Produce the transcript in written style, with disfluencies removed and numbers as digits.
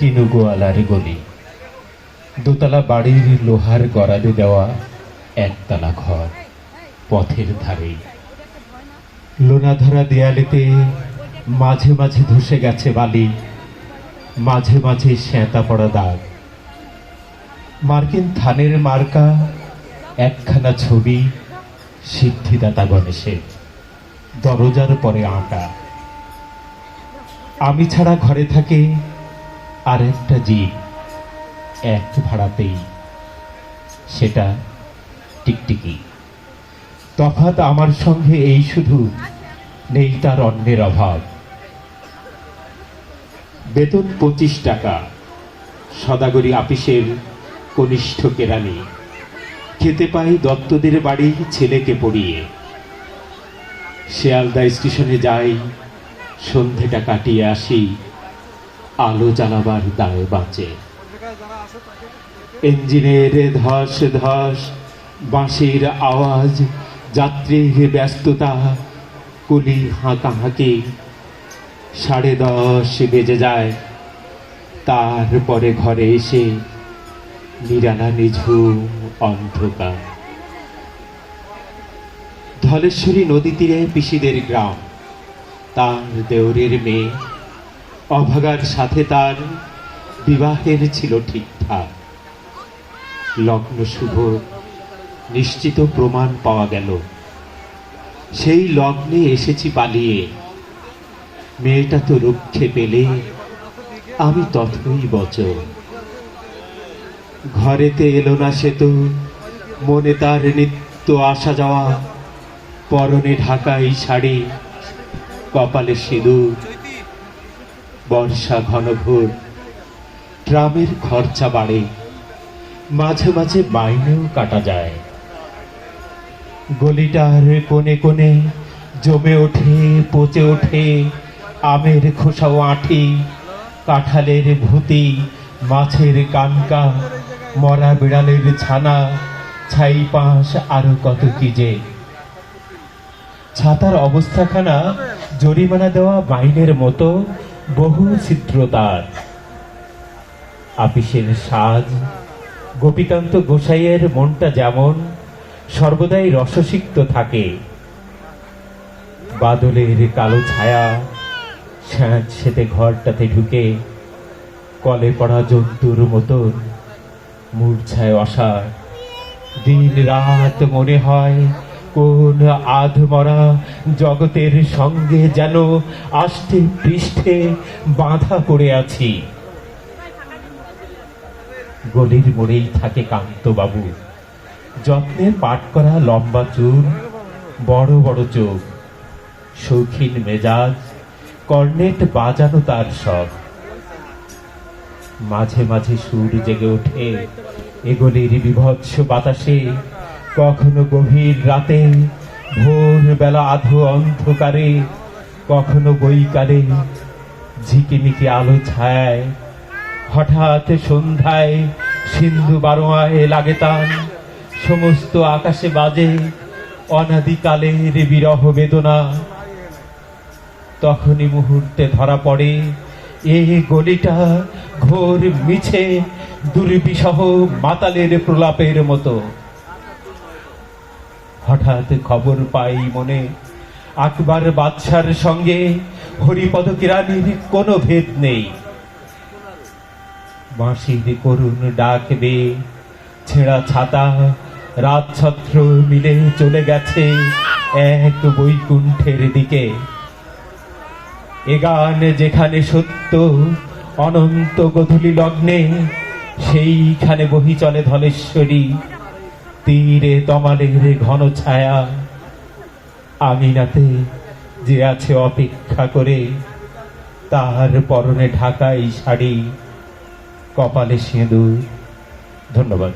কিনুগোয়ালার গলি, দোতলা বাড়ির লোহার গরাদে দেওয়া একতলা ঘর পথের ধারে। লোনাধরা দেয়ালেতে মাঝে মাঝে ধসে গেছে বালি, মাঝে মাঝে শ্যাঁতা পড়া দাগ। মার্কিন থানের মার্কা একখানা ছবি সিদ্ধিদাতা গণেশের, দরজার পরে আঁটা। আমি ছাড়া ঘরে থাকে আর একটা জীব, এক ভাড়াতেই, সেটা টিকটিকি। তফাৎ আমার সঙ্গে এই শুধু, নেই তার অন্যের অভাব। বেতন 25 টাকা, সদাগরি আপিসের কনিষ্ঠ কেরানি। খেতে পাই দত্তদের বাড়ি ছেলেকে পড়িয়ে। শিয়ালদা স্টেশনে যাই, সন্ধেটা কাটিয়ে আসি, আলো জ্বালাবার দায় বাঁচে। ইঞ্জিনের ধস ধস, বাঁশির আওয়াজ, যাত্রীর ব্যস্ততা, কুলি হাঁকাহাঁকি। 10:30 বেজে যায়। তারপরে ঘরে এসে নিরালা নিঝুম অন্ধকার। ধলেশ্বরী নদী তীরে পিসিদের গ্রাম। তার দেওরের মেয়ে অভাগার সাথে তার বিবাহের ছিল ঠিকঠাক। লগ্ন শুভ, নিশ্চিত প্রমাণ পাওয়া গেল। সেই লগ্নে এসেছি পালিয়ে। মেয়েটা তো রক্ষে পেলে, আমি তথই বচন। ঘরেতে এলো না সে তো, মনে তার নিত্য আসা যাওয়া। পরনে ঢাকাই শাড়ি, কপালে সিঁদুর। বর্ষা ঘনঘোর, ট্রামের খরচা বাড়ে, মাঝে মাঝে মাইনেও কাটা যায়। গলিটার কোণে কোণে জমে ওঠে, পচে ওঠে আমের খোসাও আঁঠি, কাঁঠালের ভূতি, মাছের কানকা, মরা বিড়ালের ছানা, ছাই পাঁশ, আরো কত কি যে। ছাতার অবস্থাখানা জরিমানা দেওয়া মাইনের মতো, বহু ছিদ্রতার। আপিসের সাজ, গোপীকান্ত গোসাইয়ের মনটা যেমন সর্বদাই রসসিক্ত থাকে। বাদলের কালো ছায়া স্যাঁতসেঁতে ঘরটাতে ঢুকে কলে পড়া জন্তুর মতন মূর্ছায় অসাড়। দিন রাত মনে হয় কোন আধমরা জগতের সঙ্গে যেন আষ্টে পৃষ্ঠে বাঁধা পড়ে আছি। গলির মোড়েই থাকে কান্তবাবু, যত্নে পাট করা লম্বা চুল, বড় বড় চোখ, শৌখিন মেজাজ, কর্নেট বাজানো তার শখ। মাঝে মাঝে সুর জেগে ওঠে এগলির বিভৎস বাতাসে, কখনো গভীর রাতে, ভোরবেলা আধো অন্ধকারে, কখনো বৈকালে ঝিকিমিকি আলো ছায়। হঠাৎ সন্ধ্যায় সিন্ধু বারোয়ায় লাগে তান, সমস্ত আকাশে বাজে অনাদিকালের বিরহ বেদনা। তখনই মুহূর্তে ধরা পড়ে এই গলিটা ঘোর মিছে দুর্বিষহ মাতালের প্রলাপের মতো। হঠাৎ খবর পাই মনে, আকবর বাদশার সঙ্গে হরিপদ কিরানির কোনো ভেদ নেই। বাঁশির করুণ ডাকবে, ছেঁড়া ছাতা, রাতছত্র মিলে চলে গেছে এক বৈকুণ্ঠের দিকে। এ গান যেখানে সত্য, অনন্ত গধূলি লগ্নে, সেইখানে বহি চলে ধলেশ্বরী। তীরে তমালের ঘন ছায়া, আমিনাতে যে আছে অপেক্ষা করে, তার পরনে ঢাকাই শাড়ি, কপালে সিঁদুর। ধন্যবাদ।